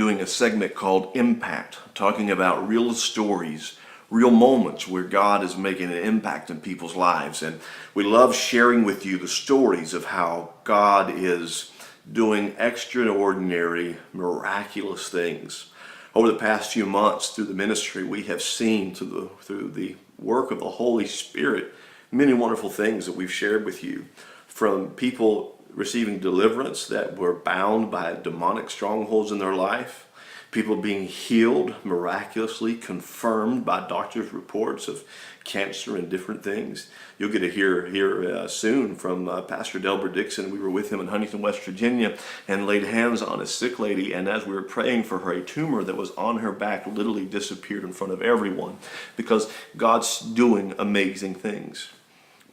doing a segment called Impact, talking about real stories, real moments where God is making an impact in people's lives. And we love sharing with you the stories of how God is doing extraordinary, miraculous things. Over the past few months through the ministry, we have seen through the work of the Holy Spirit many wonderful things that we've shared with you, from people receiving deliverance that were bound by demonic strongholds in their life, people being healed, miraculously confirmed by doctors' reports of cancer and different things. You'll get to hear soon from Pastor Delbert Dixon. We were with him in Huntington, West Virginia, and laid hands on a sick lady, and as we were praying for her, a tumor that was on her back literally disappeared in front of everyone, because God's doing amazing things.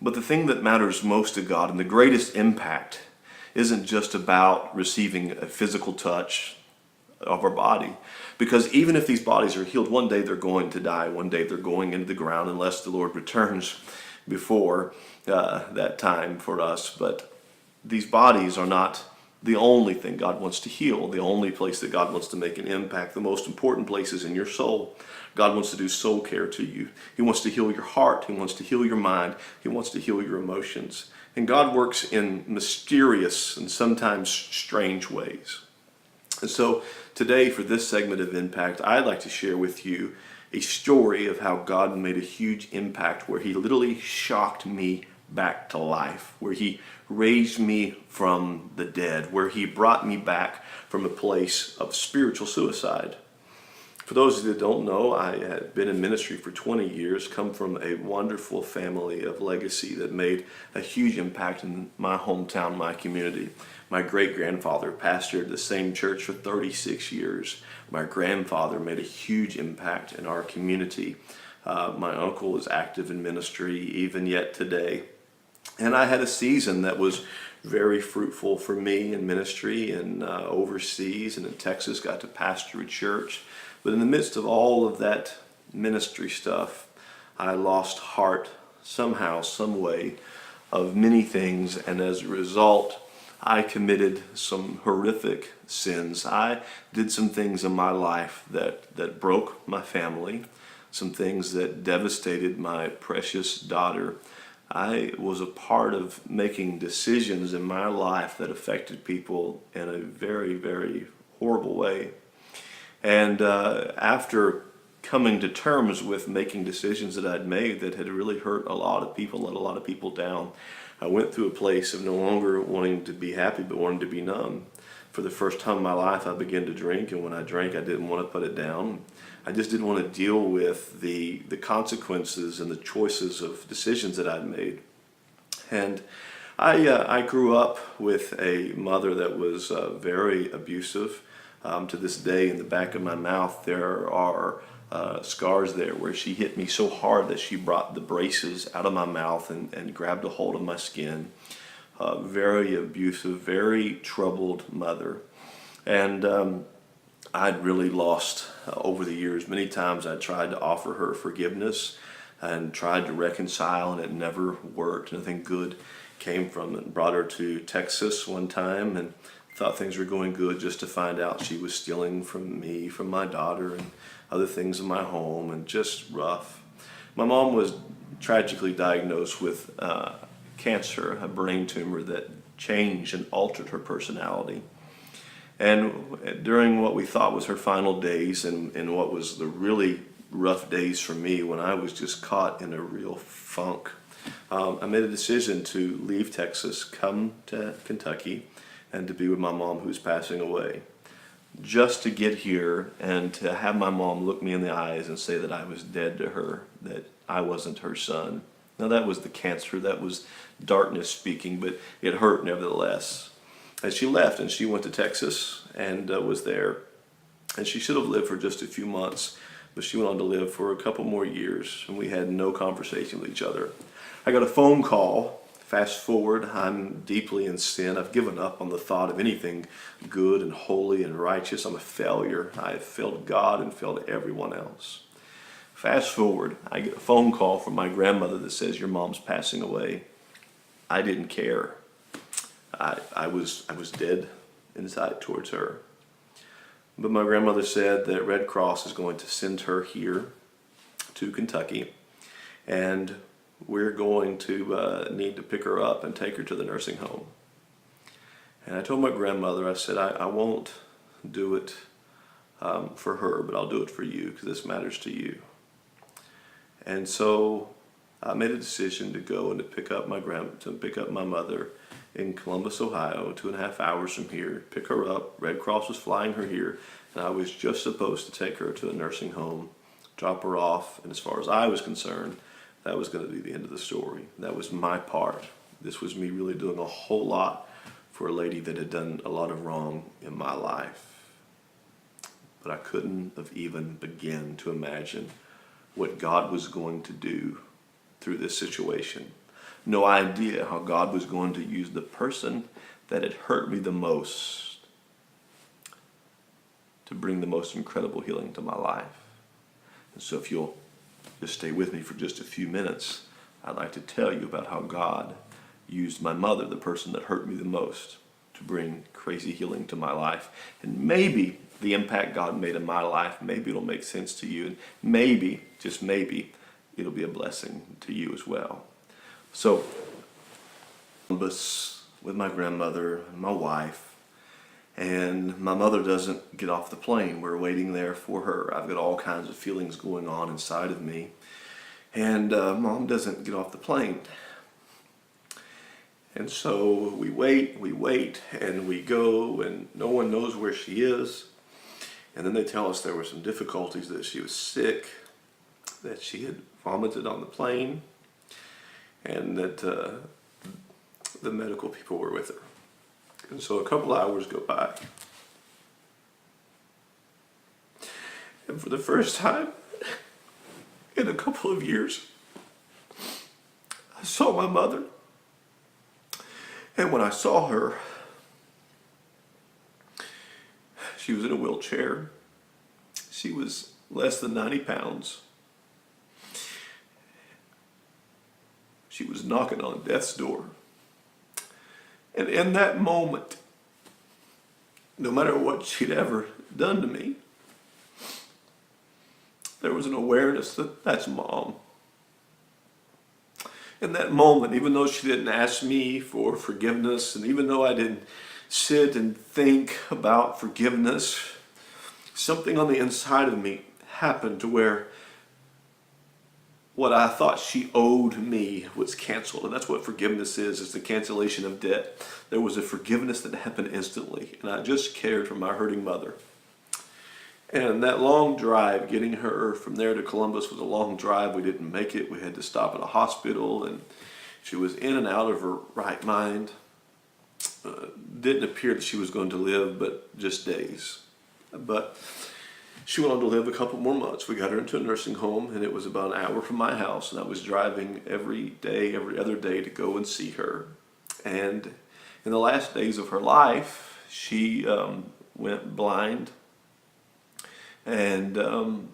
But the thing that matters most to God and the greatest impact isn't just about receiving a physical touch of our body. Because even if these bodies are healed, one day they're going to die. One day they're going into the ground unless the Lord returns before that time for us. But these bodies are not the only thing God wants to heal, the only place that God wants to make an impact. The most important place is in your soul. God wants to do soul care to you. He wants to heal your heart. He wants to heal your mind. He wants to heal your emotions. And God works in mysterious and sometimes strange ways. And so today, for this segment of Impact, I'd like to share with you a story of how God made a huge impact, where He literally shocked me back to life, where He raised me from the dead, where He brought me back from a place of spiritual suicide. For those of you that don't know, I had been in ministry for 20 years, come from a wonderful family of legacy that made a huge impact in my hometown, my community. My great-grandfather pastored the same church for 36 years. My grandfather made a huge impact in our community. My uncle is active in ministry even yet today. And I had a season that was very fruitful for me in ministry and overseas and in Texas, got to pastor a church. But in the midst of all of that ministry stuff, I lost heart somehow, some way, of many things, and as a result, I committed some horrific sins. I did some things in my life that broke my family, some things that devastated my precious daughter. I was a part of making decisions in my life that affected people in a very, very horrible way. And after coming to terms with making decisions that I'd made that had really hurt a lot of people, let a lot of people down, I went through a place of no longer wanting to be happy, but wanting to be numb. For the first time in my life, I began to drink, and when I drank, I didn't want to put it down. I just didn't want to deal with the consequences and the choices of decisions that I'd made. And I grew up with a mother that was very abusive. To this day, in the back of my mouth, there are scars there where she hit me so hard that she brought the braces out of my mouth and grabbed a hold of my skin. Very abusive, very troubled mother. And I'd really lost over the years. Many times I tried to offer her forgiveness and tried to reconcile, and it never worked. Nothing good came from it. Brought her to Texas one time and thought things were going good, just to find out she was stealing from me, from my daughter, and other things in my home, and just rough. My mom was tragically diagnosed with cancer, a brain tumor that changed and altered her personality. And during what we thought was her final days, and what was the really rough days for me, when I was just caught in a real funk, I made a decision to leave Texas, come to Kentucky, and to be with my mom who's passing away. Just to get here and to have my mom look me in the eyes and say that I was dead to her, that I wasn't her son. Now that was the cancer, that was darkness speaking, but it hurt nevertheless. And she left and she went to Texas and was there. And she should have lived for just a few months, but she went on to live for a couple more years, and we had no conversation with each other. I got a phone call. Fast forward, I'm deeply in sin. I've given up on the thought of anything good and holy and righteous. I'm a failure. I have failed God and failed everyone else. Fast forward, I get a phone call from my grandmother that says, "Your mom's passing away." I didn't care. I was dead inside towards her. But my grandmother said that Red Cross is going to send her here to Kentucky, and we're going to need to pick her up and take her to the nursing home. And I told my grandmother, I said, I won't do it for her, but I'll do it for you because this matters to you. And so I made a decision to go and to pick up my mother in Columbus, Ohio, 2.5 hours from here, pick her up. Red Cross was flying her here, and I was just supposed to take her to a nursing home, drop her off, and as far as I was concerned, that was going to be the end of the story. That was my part. This was me really doing a whole lot for a lady that had done a lot of wrong in my life. But I couldn't have even begun to imagine what God was going to do through this situation. No idea how God was going to use the person that had hurt me the most to bring the most incredible healing to my life. And so if you'll just stay with me for just a few minutes, I'd like to tell you about how God used my mother, the person that hurt me the most, to bring crazy healing to my life. And maybe the impact God made in my life, maybe it'll make sense to you, and maybe, just maybe, it'll be a blessing to you as well. So, Columbus with my grandmother and my wife, and my mother doesn't get off the plane. We're waiting there for her. I've got all kinds of feelings going on inside of me, and Mom doesn't get off the plane. And so we wait, and we go, and no one knows where she is. And then they tell us there were some difficulties, that she was sick, that she had vomited on the plane, and that the medical people were with her. And so a couple hours go by. And for the first time in a couple of years, I saw my mother. And when I saw her, she was in a wheelchair. She was less than 90 pounds. She was knocking on death's door. And in that moment, no matter what she'd ever done to me, there was an awareness that that's Mom. In that moment, even though she didn't ask me for forgiveness, and even though I didn't sit and think about forgiveness, something on the inside of me happened to where what I thought she owed me was canceled. And that's what forgiveness is the cancellation of debt. There was a forgiveness that happened instantly, and I just cared for my hurting mother. And that long drive, getting her from there to Columbus, was a long drive. We didn't make it. We had to stop at a hospital, and she was in and out of her right mind. Didn't appear that she was going to live, but just days. But she went on to live a couple more months. We got her into a nursing home, and it was about an hour from my house, and I was driving every other day to go and see her. And in the last days of her life, she went blind, and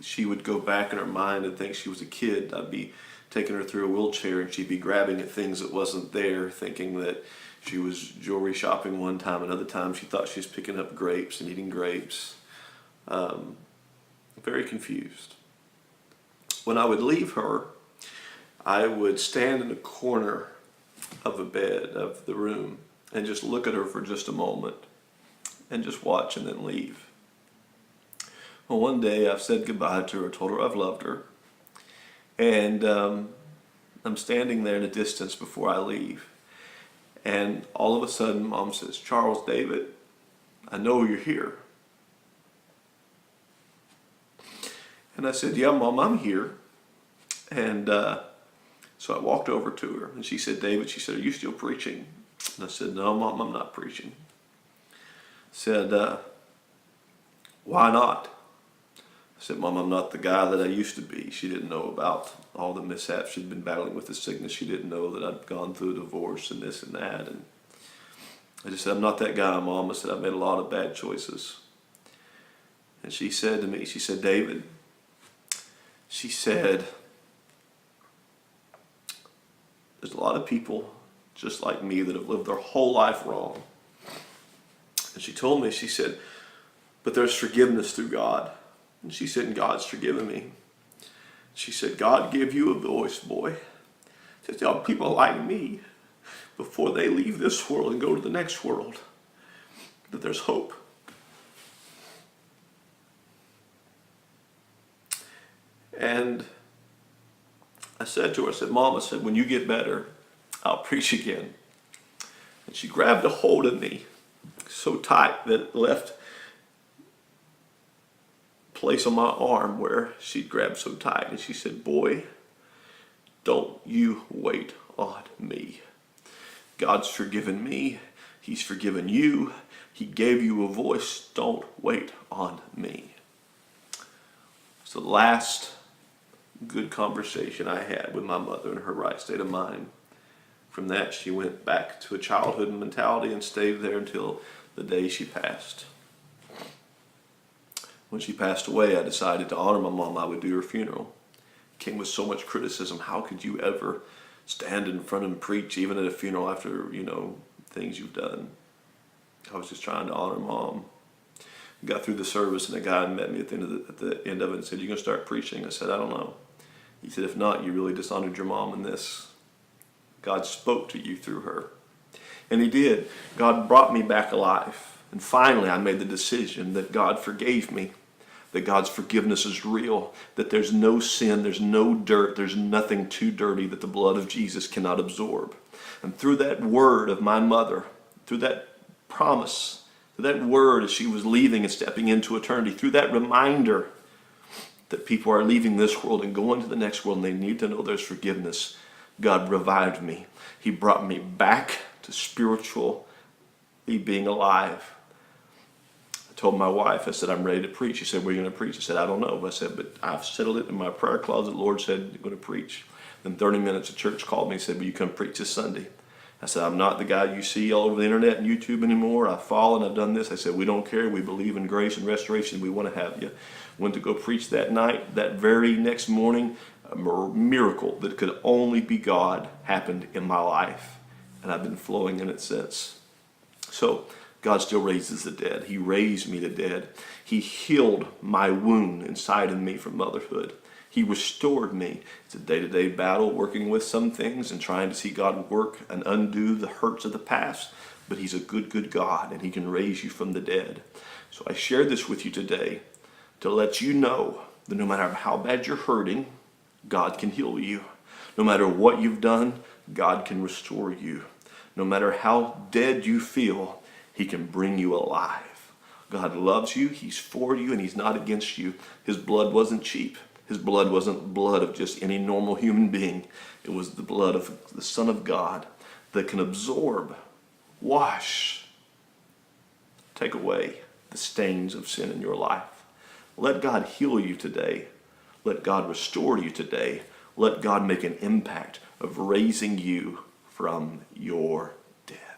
she would go back in her mind and think she was a kid. I'd be taking her through a wheelchair, and she'd be grabbing at things that wasn't there, thinking that she was jewelry shopping one time. Another time she thought she was picking up grapes and eating grapes. Very confused. When I would leave her, I would stand in the corner of a bed of the room and just look at her for just a moment and just watch and then leave. Well, one day I've said goodbye to her, told her I've loved her, and I'm standing there in a distance before I leave, and all of a sudden Mom says, "Charles, David, I know you're here." And I said, "Yeah, Mom, I'm here." And so I walked over to her, and she said, "David," she said, "are you still preaching?" And I said, "No, Mom, I'm not preaching." Said, "Why not?" I said, "Mom, I'm not the guy that I used to be." She didn't know about all the mishaps. She'd been battling with the sickness. She didn't know that I'd gone through a divorce and this and that. And I just said, "I'm not that guy, Mom." I said, "I've made a lot of bad choices." And she said to me, she said, "David," she said, "there's a lot of people just like me that have lived their whole life wrong." And she told me, she said, but there's forgiveness through God. And she said, God's forgiven me. She said, God gave you a voice, boy, to tell people like me before they leave this world and go to the next world that there's hope. And I said to her, I said, Mom, I said, when you get better, I'll preach again. And she grabbed a hold of me so tight that it left place on my arm where she'd grabbed so tight. And she said, boy, don't you wait on me. God's forgiven me. He's forgiven you. He gave you a voice. Don't wait on me. It's the last good conversation I had with my mother in her right state of mind. From that, she went back to a childhood mentality and stayed there until the day she passed. When she passed away, I decided to honor my mom. I would do her funeral. Came with so much criticism. How could you ever stand in front and preach, even at a funeral after, things you've done? I was just trying to honor Mom. Got through the service, and a guy met me at the end of it and said, "You gonna start preaching?" I said, "I don't know." He said, "If not, you really dishonored your mom in this. God spoke to you through her." And he did. God brought me back alive. And finally, I made the decision that God forgave me, that God's forgiveness is real, that there's no sin, there's no dirt, there's nothing too dirty that the blood of Jesus cannot absorb. And through that word of my mother, through that promise, through that word as she was leaving and stepping into eternity, through that reminder that people are leaving this world and going to the next world and they need to know there's forgiveness, God revived me. He brought me back to spiritually being alive. I told my wife, I said, "I'm ready to preach." She said, "Where are you going to preach?" I said, "I don't know." I said, "But I've settled it in my prayer closet. The Lord said, you're going to preach." Then 30 minutes, the church called me and said, "Will you come preach this Sunday?" I said, "I'm not the guy you see all over the internet and YouTube anymore. I've fallen, I've done this." I said, "We don't care. We believe in grace and restoration. We want to have you." Went to go preach that night. That very next morning, a miracle that could only be God happened in my life. And I've been flowing in it since. So God still raises the dead. He raised me the dead. He healed my wound inside of me from motherhood. He restored me. It's a day-to-day battle working with some things and trying to see God work and undo the hurts of the past. But He's a good, good God, and He can raise you from the dead. So I share this with you today to let you know that no matter how bad you're hurting, God can heal you. No matter what you've done, God can restore you. No matter how dead you feel, He can bring you alive. God loves you, He's for you, and He's not against you. His blood wasn't cheap. His blood wasn't blood of just any normal human being. It was the blood of the Son of God that can absorb, wash, take away the stains of sin in your life. Let God heal you today. Let God restore you today. Let God make an impact of raising you from your dead.